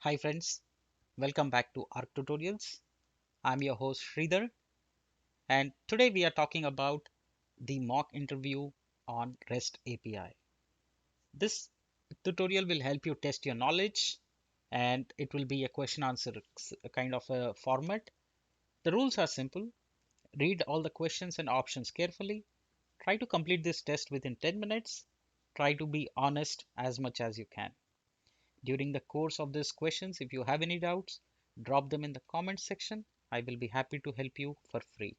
Hi friends, welcome back to ARC Tutorials. I'm your host Sridhar, and today we are talking about the mock interview on REST API. This tutorial will help you test your knowledge, and it will be a question answer kind of a format. The rules are simple. Read all the questions and options carefully. Try to complete this test within 10 minutes. Try to be honest as much as you can. During the course of these questions, if you have any doubts, drop them in the comment section. I will be happy to help you for free.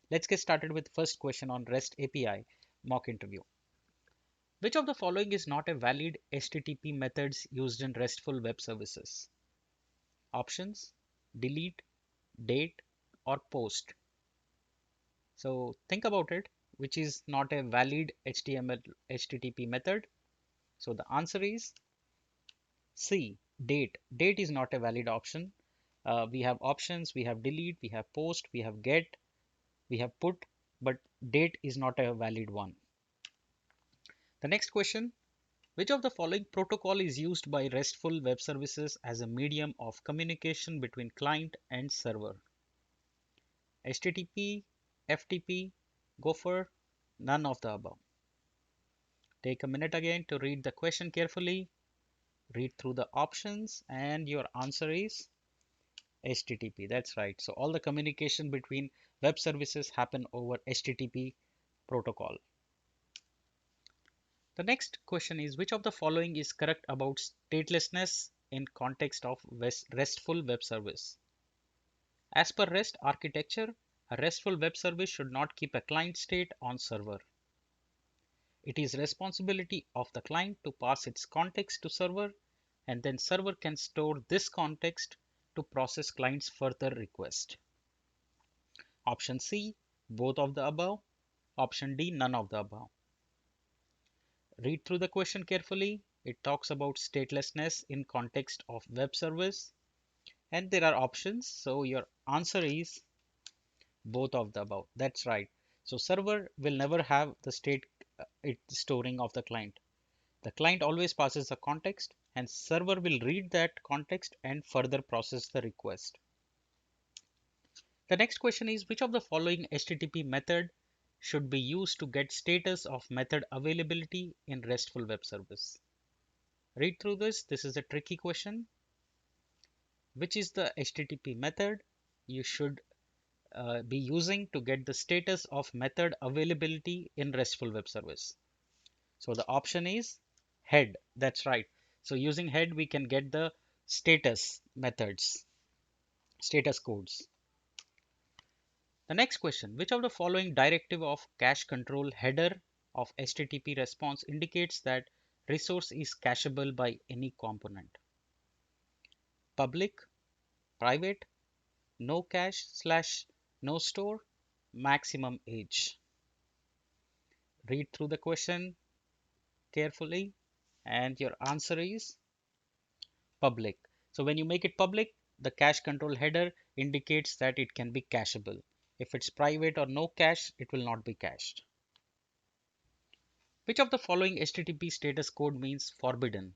Let's get started with the first question on REST API mock interview. Which of the following is not a valid HTTP methods used in RESTful web services? Options: delete, date, or post. So think about it. Which is not a valid HTML HTTP method? So the answer is C, date. Date is not a valid option. We have options, we have delete, we have post, we have get, we have put, but date is not a valid one. The next question: which of the following protocol is used by RESTful web services as a medium of communication between client and server? HTTP, FTP, Gopher, none of the above. Take a minute again to read the question carefully, read through the options, and your answer is HTTP. That's right. So all the communication between web services happen over HTTP protocol. The next question is: which of the following is correct about statelessness in context of RESTful web service? As per REST architecture, a RESTful web service should not keep a client state on server. It is responsibility of the client to pass its context to server, and then server can store this context to process client's further request. Option C, both of the above. Option D, none of the above. Read through the question carefully. It talks about statelessness in context of web service, and there are options. So your answer is both of the above. That's right. So server will never have the state it storing of the client. The client always passes the context, and server will read that context and further process the request. The next question is: which of the following HTTP method should be used to get status of method availability in RESTful web service? Read through this. This is a tricky question. Which is the HTTP method you should be using to get the status of method availability in RESTful web service? So the option is head. That's right. So using head, we can get the status methods, status codes. The next question: which of the following directive of cache control header of HTTP response indicates that resource is cacheable by any component? Public, private, no cache slash no store, maximum age. Read through the question carefully, and your answer is public. So when you make it public, the cache control header indicates that it can be cacheable. If it's private or no cache, it will not be cached. Which of the following HTTP status code means forbidden?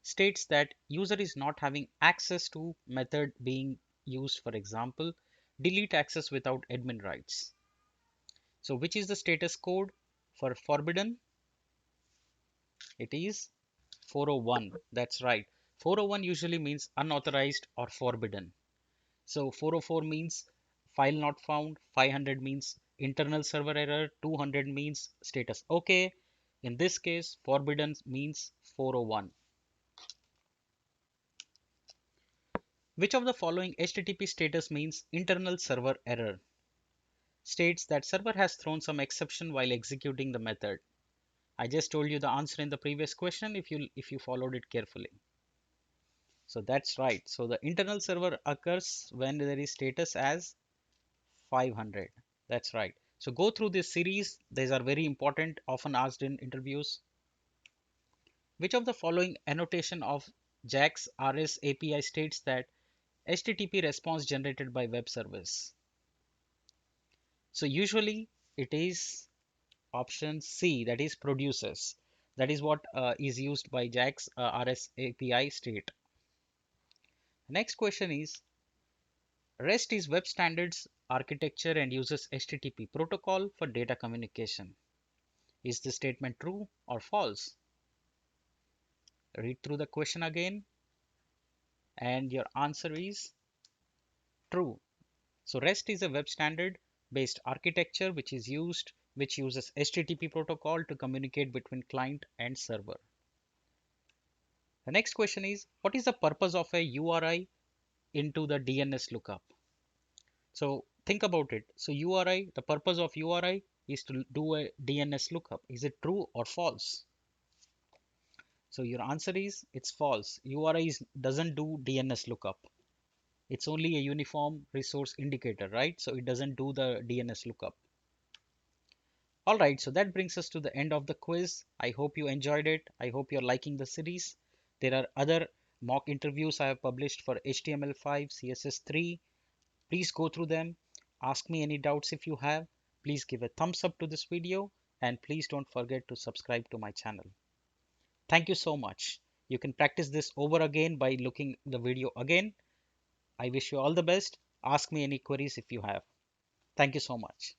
States that user is not having access to method being used, for example, delete access without admin rights. So which is the status code for forbidden? It is 401. That's right. 401 usually means unauthorized or forbidden. So 404 means file not found, 500 means internal server error, 200 means status okay. In this case, forbidden means 401. Which of the following HTTP status means internal server error? States that server has thrown some exception while executing the method. I just told you the answer in the previous question if you followed it carefully. So that's right. So the internal server occurs when there is status as 500. That's right. So go through this series. These are very important, often asked in interviews. Which of the following annotation of JAX RS API states that HTTP response generated by web service? So usually it is option C, that is produces. That is what is used by JAX RS API state. The next question is, REST is web standards architecture and uses HTTP protocol for data communication. Is this statement true or false? Read through the question again, and your answer is true. So REST is a web standard based architecture which uses HTTP protocol to communicate between client and server. The next question is, what is the purpose of a URI into the DNS lookup? So think about it. So URI, the purpose of URI is to do a DNS lookup. Is it true or false? So your answer is it's false. URI doesn't do DNS lookup. It's only a uniform resource indicator, right? So it doesn't do the DNS lookup. All right, so that brings us to the end of the quiz. I hope you enjoyed it. I hope you're liking the series. There are other mock interviews I have published for HTML5, CSS3. Please go through them. Ask me any doubts if you have. Please give a thumbs up to this video and please don't forget to subscribe to my channel. Thank you so much. You can practice this over again by looking the video again. I wish you all the best. Ask me any queries if you have. Thank you so much.